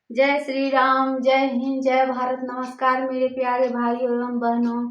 जय श्री राम, जय हिंद, जय भारत। नमस्कार मेरे प्यारे भाइयों एवं बहनों।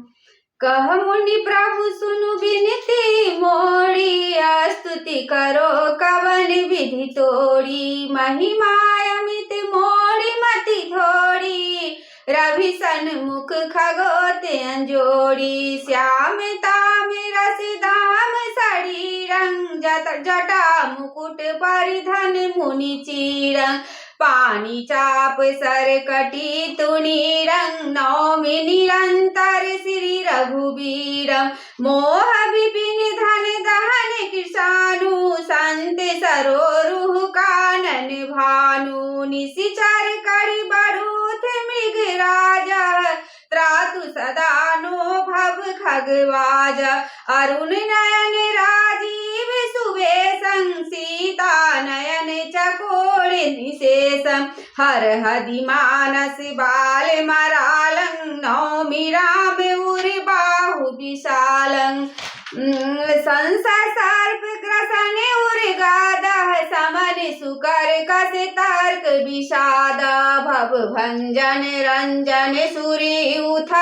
कह मुनि प्रभु सुनु विनती मोरी, स्तुति करो कवन विधि तोड़ी। महिमा अमित मोरी मति थोड़ी, रवि सन्मुख खगोते अंजोड़ी। श्याम ताम रस दाम सड़ी रंग, जटा मुकुट परिधन मुनि चीरंग। पानी चाप सर कटी तुनी रंग, नौमि निरंतर श्री रघुबीरम। मोह विपिन धन दहन कृषाणु, संत सरोरुह कानन भानु। निशिचर करि बरूथ मृग राजा, त्रातु सदा नो भव खगवाज। अरुण नयन राजीव सुवेशं, सीता नयन चकोर निशेषं। हर हदि मानस बाल मरालं, नौमि राम उर बाहु विशालं। संसा सर्प ग्रसन उर गादा, समन सुकर कस तर्क विषाद। भव भंजन रंजन सुरी उथ,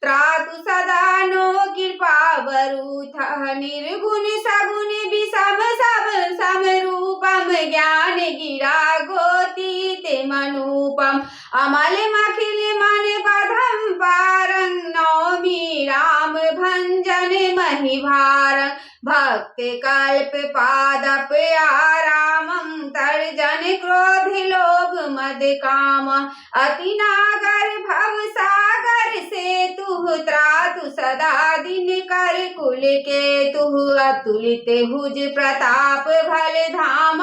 त्रातु सदा नो कृपा बरूथ। निर्गुण सगुण विषम सब समरूपम, ज्ञान गिरा गोतीत मनूपम। अमल मखिल मन बधम पारं, नौमि राम भंजन महिभारं। भक्ति कल्प पादप आरामं, तर्जन क्रोध लोभ मद काम। अति नागर भव सागर सेतु, त्रातु सदा दिन कर कुल केतु। अतुलित भुज प्रताप भल धाम,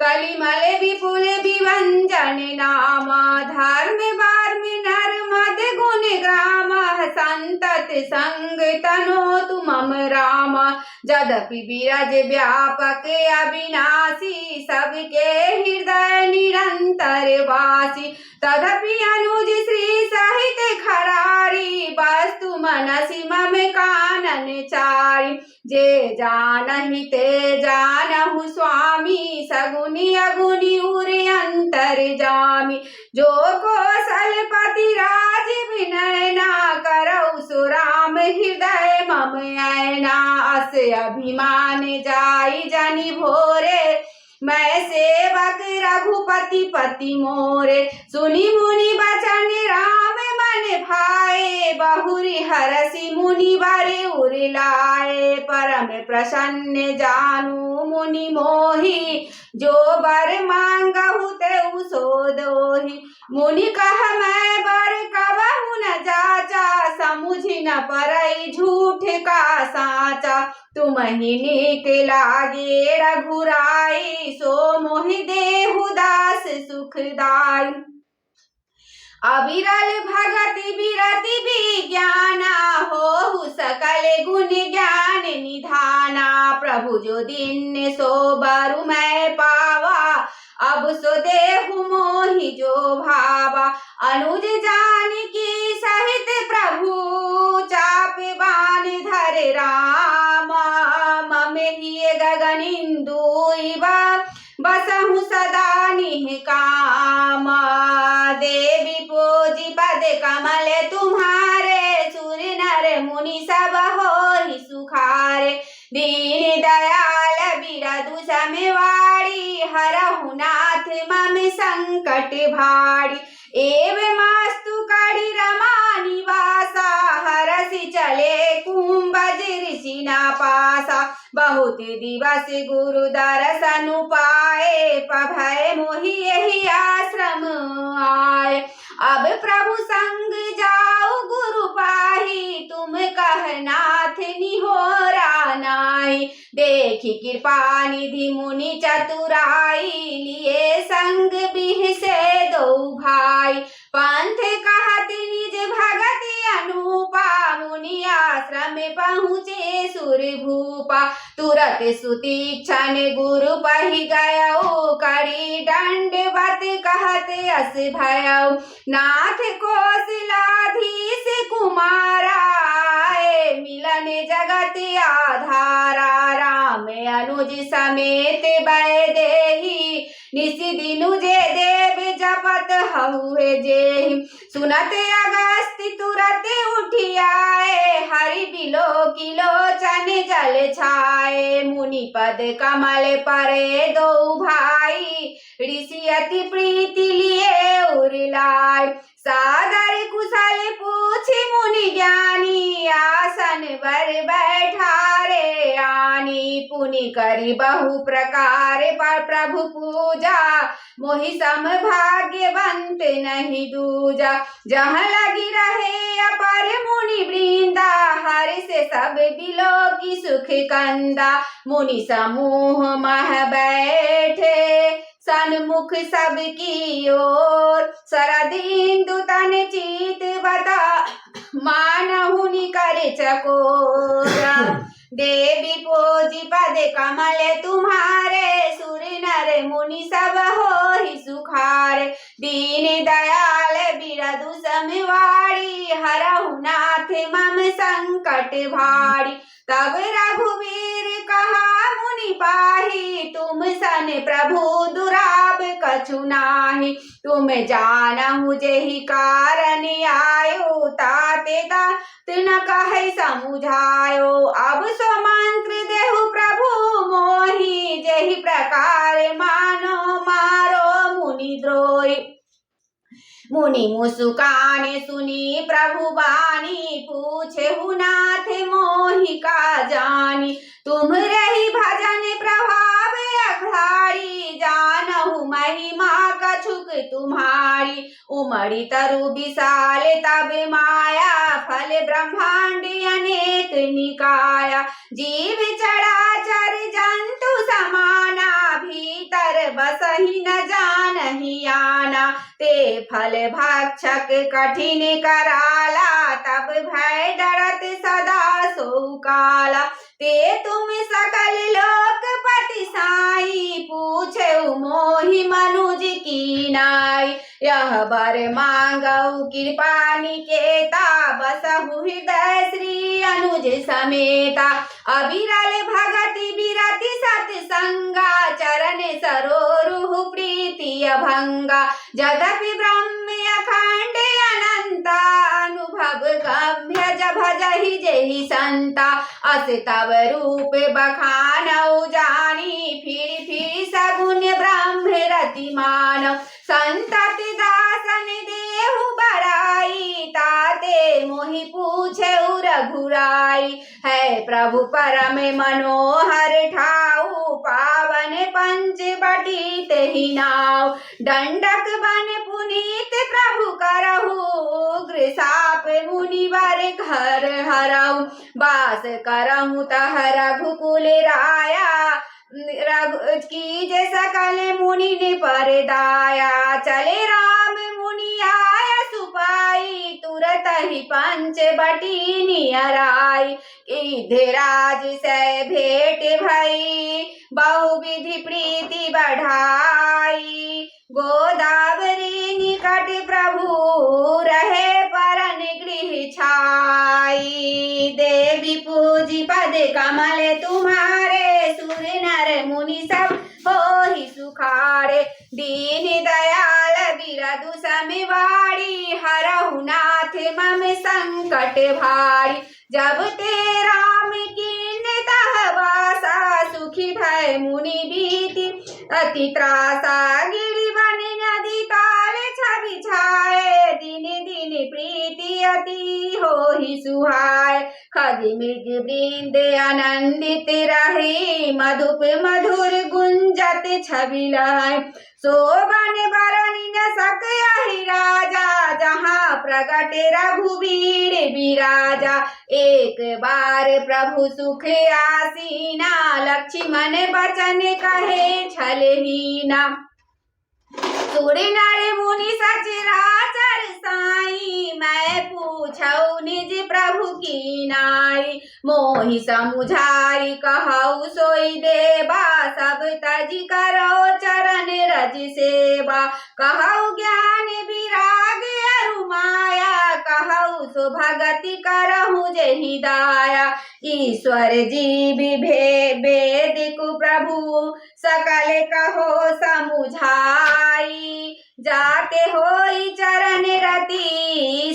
कलिमल विपुल विभंजन नाम। धर्म वर्म नर मद गुण ग्राम, संतत संग तनोतु मम राम। यद्यपि बिरज व्यापक अविनाशी, सबके हृदय निरंतर वासी। तदपि अनुज श्री सहित खरारी, वस्तु मनसि मम कानन चारि। जे जानहि ते जानहु स्वामी, सगुनि अगुनि उर अंतर्जामी। जो कौशलपति राजीव नयना, करौ सो राम हृदय मम ऐना। अस अभिमान जाई जनि भोरे, मैं सेवक रघुपति पति मोरे। सुनि मुनि बचन राम मन भाए, बहुरि हरषि मुनि वर उर लाए। परम प्रसन्न जानु मुनि मोहि, जो वर मांगहु तेउ सो दोहि। मुनि कह मैं वर कबहु न जाचा, समुझि न परई झूठ का साचा। तुम्हि नीक लागे रघुराई, सो मोहि देहु दास सुखदाई। अविरल भगति बिरति विज्ञाना, होहु सकल गुण ज्ञान निधाना। प्रभु जो दीन सो बरु मैं पावा, अब सो देहु मोहि जो भावा। अनुज जानकी सहित प्रभु, चाप बाण धर रामा। मम हिय गगनिंदुई बसहु सदा निहकामा। देवी पूजी पद कमल तुम्हारे, सुर नर मुनि सब होहि सुखारे। दीन दयाल बिरदु समवाड़ी, हरहु नाथ मम संकट भाड़ी। एवमास्तु करि रमा निवासा, हरषि चले कुंभज ऋषि ना पासा। बहुत दिवस गुरु दर्शन पाए, पभय मोहि यही आश्रम आए। अब प्रभु संग जाओ गुरु पाही, तुम कह नाथ निहोरा नाहि। देखि कृपा निधि मुनि चतुराई, लिए संग बिहसे दो भाई। पंथ कहति निज भगति अनुपा, मुनि आश्रम पहुँचे सुर भूपा। तुरत सुतीक्षण गुरु पहि गयौ, करी दंडवत कहत अस भयौ। नाथ कौशलाधीश कुमारा, मिलन जगत आधारा। राम अनुज समेत वैदेही, निसि दिनु जे देव जपत हुए जेहि। सुनते अगस्त्य तुरत उठी आए, हरि बिलो किलोचन जल छाए। मुनि पद कमल परे दो भाई, ऋषि अति प्रीति लिए उरलाय। सादर कुशल पूछि मुनि ज्ञानी, आसन बर बैठारे आनी। पुनि करी बहु प्रकार पर प्रभु पूजा, मोहि सम भाग्यवंत नहीं दूजा। जहाँ लगी रहे अपर मुनि वृंदा, हरि से सब बिलो की सुख कंदा। मुनि समूह मह बैठे, सन्मुख सबकी ओर। शरद इंदु तन चित बता, मानहु निकर चकोरा। देवी पोजी पद कमल तुम्हारे, सुर नर मुनि सब होहि सुखारे। दीन दयाल बिरदु समवाड़ी, हरहु नाथ मम संकट भारी। तब रघुवीर कहा मुनि पाही, तुम सन प्रभु दुराब कछु नाही। तुम जानहु जेहि कारण आयो, ताते तात न कहे समुझायो। अब सो मंत्र देहु प्रभु मोहि, जेहि प्रकार मानो मारो मुनि द्रोही। मुनि मुस्काने सुनी प्रभु बानी, पूछेहु नाथ मोहि का जानी। तुम रही भजन प्रभाव अघारी, जानहु महिमा कछुक तुम्हारी। उमड़ी तरु विशाल तब माया, फल ब्रह्मांड अनेक निकाया। जीव चराचर जंतु समाना, भीतर बसहि न जानहि आना। ते फल भक्षक कठिन कराला, तब भय डरत सदा सो काला। ते तुम सकल लोकपति साई, पूछे मोहि मनुज की नाई। यह वर मांगऊ कृपा निकेता, बसहु हृदय श्री अनुज समेता। अविरल भगति विरति सत्संगा, चरण सरोरुह प्रीति अभंगा। यद्यपि ब्रह्म अखंड अनंता, अनुभव गम्य भजहि जेहि संता। अस तब रूप बखानऊ जानी, फिर सगुन ब्रह्म रति मानव। संतति दासन देहु बड़ाई, ताते मोहि पूछे रघुराई। है प्रभु परम मनोहर ठाऊ, पावन पंच बटी तेहि नाव। दंडक बन पुनीत प्रभु करहु, उग्र साप मुनिवर घर हरऊ। वास करहु तह रघुकुल राया, रघु कीजे सकल मुनि ने पर दाया। चले राम मुनि आया सुपाई, तुरत ही पंच बटी नियर आई। राज से भेंट भई, बहुविधि प्रीति बढ़ाई। गोदावरी निकट प्रभु रहे, परन गृह छाई। देवी पूजी पद कमल तुम्हारे, सुर नर मुनि सब होहि सुखारे। दीन दयाल बिरदु समवाड़ी, हरहु नाथ मम संकट भारी। जब ते राम कीन्ह तह वासा, सुखी भय मुनि बीति अति त्रासा। गिरि वन नदी ताल छवि छाए, दिन दिन प्रीति अति होहि सुहाय। खग मृग वृंद आनंदित रहे, मधुप मधुर गुंजत छवि लहै। शोभन बरनि न सकहि राजा, जहाँ प्रगट रघुवीर बिराजा। एक बार प्रभु सुख आसीना, लक्ष्मण बचन कहे छलहीना। सुर नर मुनि सचराचर साई, मैं पूछऊ निज प्रभु की नाई। मोहि समुझाई कहऊ सोई देवा, सब तज करो चरण रज सेवा। कहऊ ज्ञान विराग अरु माया, कहु सो भगति करहु जेहि दाया। ईश्वर जी वेद कु प्रभु सकल कहो समुझाई। जाते होई चरण रति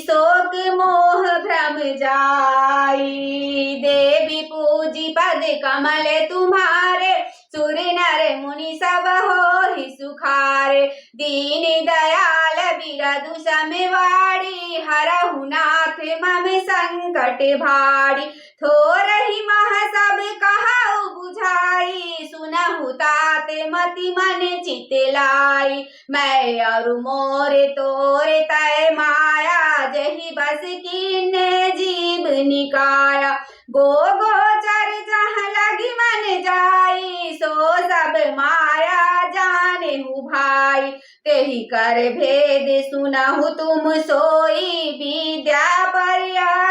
शोक मोह भ्रम जाई। देवी पूजी पद कमल तुम्हारे सुर नर मुनि सब होहि सुखारे। दीन दयाल बिरधु समवाड़ी हरहु नाथ मम संकट भारी। थोरहि मह सब कहु बुझाई सुनहु तात मति मन चित लाई। मैं अरु मोरे तोरे तय माया जहि बस कीन्हे जीव निकाया। गो गोचर जहाँ लगी मन जाई सो सब माया जानेहु भाई। तेहि कर भेद सुनहु तुम सोई विद्या पर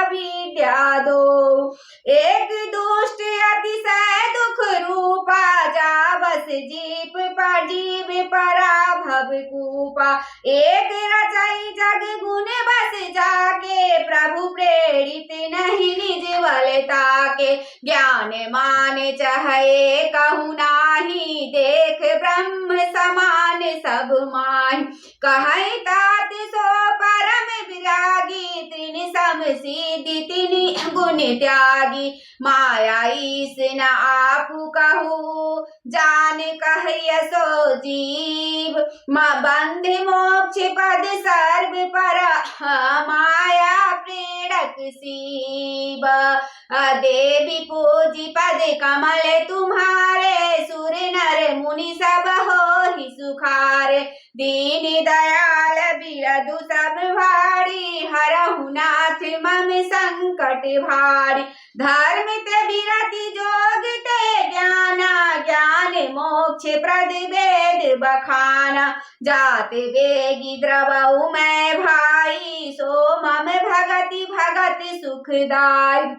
विद्या दो। एक दुष्ट अतिशय दुख रूपा जावस जीव परा भव कूपा। एक रचई जग गुण बस जाके प्रभु प्रेरित नहीं निज बलता के। ज्ञान मान चाहे कहु नाही देख ब्रह्म समान सब माहि। कहै तात सो परम विरागी त्रिनि सम सिद्धि तिनि गुण त्यागी। माया ईस न आपु कहु जान कहय सो जीव। बंध मोक्ष पद सर्व पर माया प्रेरक शिव। देवी पूजी पद कमल तुम्हारे सुर नर मुनि सब होहि सुखारे। दीन दयाल बिरधु सब भारी हरहु नाथ मम संकट भारी। धर्म ते बिरति जोग ते ज्ञाना ज्ञान मोक्ष प्रद वेद बखाना। जाते वेगी द्रवऊ मैं भाई सो मम भगति सुखदाई।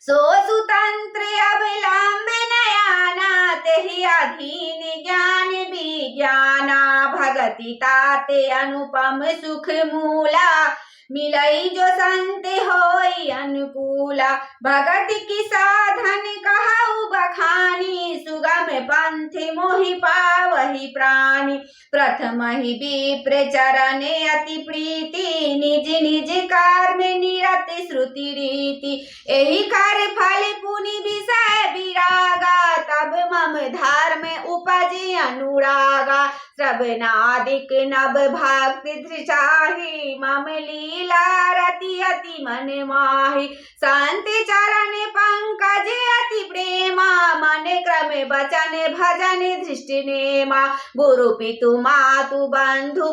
सो सुतंत्र अवलंब नयाना तेहि अधीन ज्ञान विज्ञाना। भगति ताते अनुपम सुख मूला मिलई जो संत होई अनुकूला। भगति की साधन कहु बखानी सुगम पंथ मोहि पावहि प्राणी। प्रथम ही विप्र चरण अति प्रीति निज निज कर्म निरत श्रुति रीति। एहि कर फल पुनि विषय विरागा तब मम धर्म उपजे अनुरागा। श्रवणादिक नव भक्ति धृचाहि मम लीला रति अति मन माहि। संत चरण पंकज अति प्रेमा मन क्रम बचन भजन दृष्टि नेमा। गुरु पितु मातु बंधु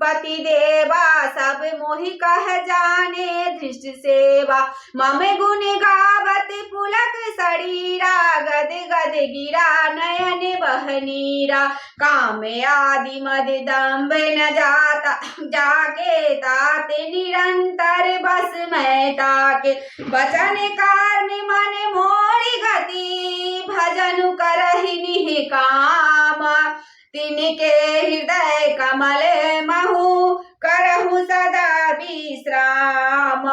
पति देवा सब मोहि कह जाने दृष्टि सेवा। मम गुण गावत पुलक शरीरा गद गद गिरा नयन बहनीरा। काम आदि मद दम्भ न जाता जाके ताते निरंतर बस मैं ताके। वचन कर्म मन मोरी गति भजन करहि निहि काम। तिनके हृदय कमल महु करहु सदा विश्राम।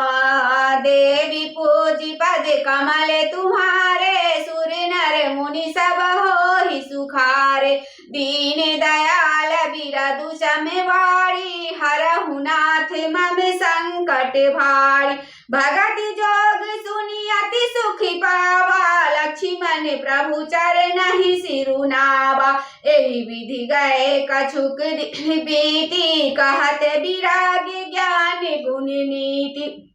देवी पूजी पद कमल तुम्हारे सुर नर मुनि सब होहि सुखारे। दीन दयाल बिरधु समवाड़ी हरहु नाथ मम संकट भारी। भगति जोग सुनि अति सुखी पावा लक्ष्मण प्रभु चरणहि सिरु नावा। एहि विधि गए कछुक बीती कहत विराग ज्ञान गुण नीति।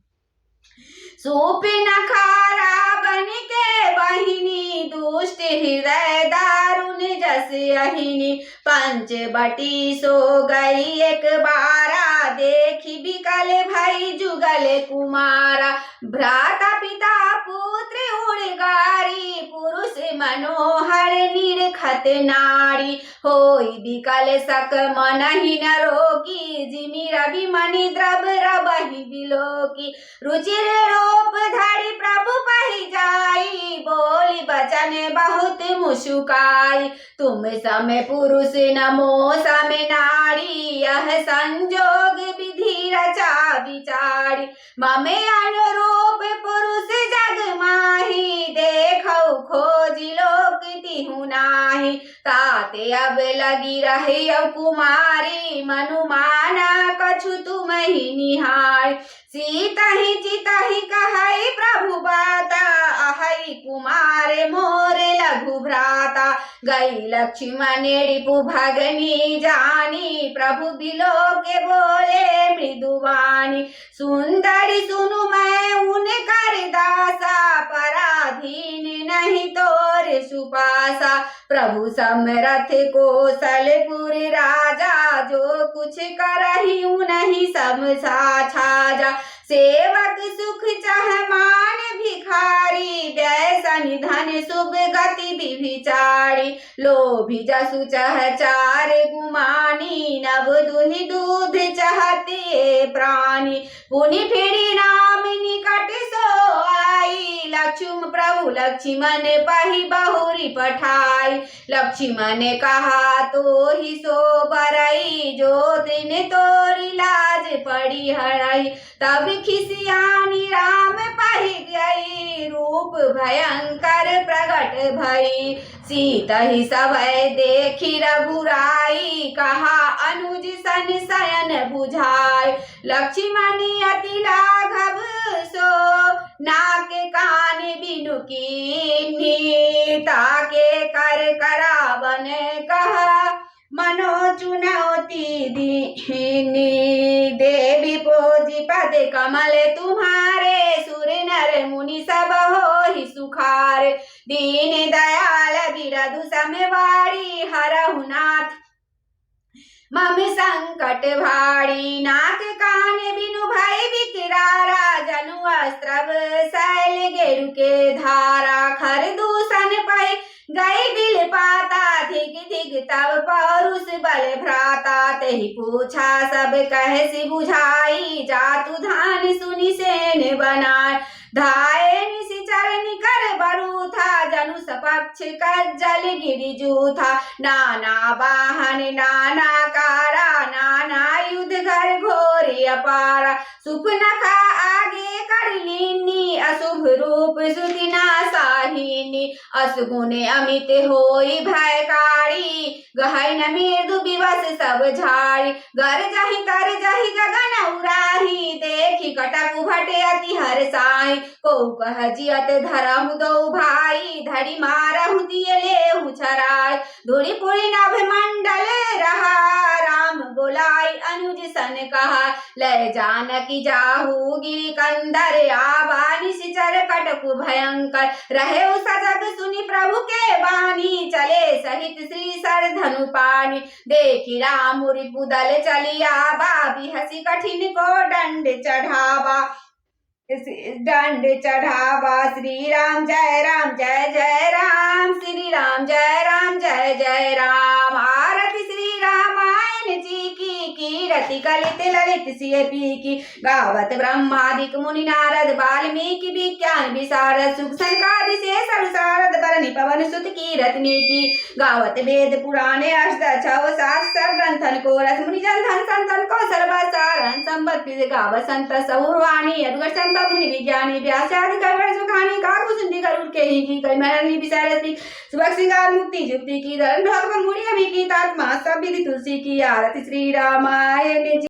सूपी नखारा बन के बहिनी दुष्ट हृदय दारुण जस अहिनी। पंच बटी सो गई एक बारा देखी बिकल भई जुगल कुमारा। भ्राता पिता पुत्र उड़गारी पुरुष मनोहर निरखत नारी। होई बिकल सक मनहि न रोकी जिमि रवि मणि द्रव रबहि बिलोकी। रुचिर रूप धरि प्रभु पहि जाई बोली बचन बहुत मुस्काई। तुम समय पुरुष नमो समय नारी यह संजोग विधि रचा ममे अनुरूप पुरुष जग माही देखौ खोज लोक तिहु नाही ताते अब लगी रही कुमारी मनुमाना कछु तुम ही निहार सीतहि चितहि कहै प्रभु बाता अहै कुमार मोर लघु भ्राता गई लक्ष्मण रिपु भगनी जानी प्रभु बिलो के बोले मृदुवाणी सुंदरी सुनु मैं उनकर दासा पराधीन नहीं तोर सुपासा प्रभु समरथ कौशलपुर राजा जो कुछ करही नहीं समझा छाजा सेवक सुख चाह मान भिखारी व्यसन धन शुभ गति विभिचारी लोभी जसु चह चार गुमानी नव दुहि दूध चाहते प्राणी पुनि फिरी नाम निकट सो आई लक्ष्मण प्रभु लक्ष्मण पही बहुरी पठाई लक्ष्मण कहा तो ही सो बरई जो दिन तोरी लाज पड़ी हरई तब खिसियानी राम पही गई रूप भयंकर प्रगट भई सीता ही सभय देखी रघुराई कहा अनुज सन शयन बुझाय लक्ष्मण अति लाघव सो नाके कान बिनु कीन्ही ताके कर करावन कहा मनो चुनौती दीनी देवी पोजी पद कमल तुम्हारे सुर नर मुनि सब हो ही सुखार दीन दयाल बिरदु समवाड़ी हरहु नाथ मम संकट भारी नाक कान बिनु भय विकरारा जनु अस्त्रव शैल गेरु के धारा खर दूषण पै गई बिल पाता धिग धिग तब पौरुष बल भ्राता तेहि पूछा सब कहे से बुझाई जातु धान सुनि सेन बनाय धाये निशिचर निकर बरु था जनु सपक्ष कज्जल गिरिजू था नाना वाहन नाना कारा नाना युद्ध घर घोर अपारा सुख नखा आगे कर लीनी अशुभ रूप सुदिना साहिनी असगुण अमित होई भयकारी गहै न मृदु विवश सब झाड़ी घर जहि तर जहि गगन उराही देखी कटक भटे अति हर्षाई को कह जियत धरम दो भाई धड़ी मारहु दिए लेहु छराय धूड़ी पुरी नभ मंडल रहा राम बोलाई अनुज सन कहा ले जानकी जाहू गिरि कंदर आवा निशिचर कटकु भयंकर रहे सजग सुनि प्रभु के बानी चले सहित श्री सर धनु पानी देखी राम रिपुदल चलिया बाबी हसी कठिन को दंड चढ़ावा श्री राम जय जय राम श्री राम जय जय राम आरती श्री रामायण जी की कीरति कलित ललित सिय पी की गावत ब्रह्मादिक मुनि नारद वाल्मीकि विज्ञान विशारद सुख संकादि से सरसारद बरनि पवन सुत कीरतनी की गावत वेद पुराणे अष्ट छव सात सब ग्रंथन को रस मुनि जन धन संतन को सर्वसारण संबत गावत संत सौवाणी अद्भुत संत मुनि विज्ञानी व्यासादि कवर सुखानी काकु सुंदी गरुड़ के ही की कई मननी विचारती सुबह सिंगार मुक्ति जुक्ति की धर्म भगवान मुनि अभी की तात्मा सब विधि तुलसी की आरती श्री रामायण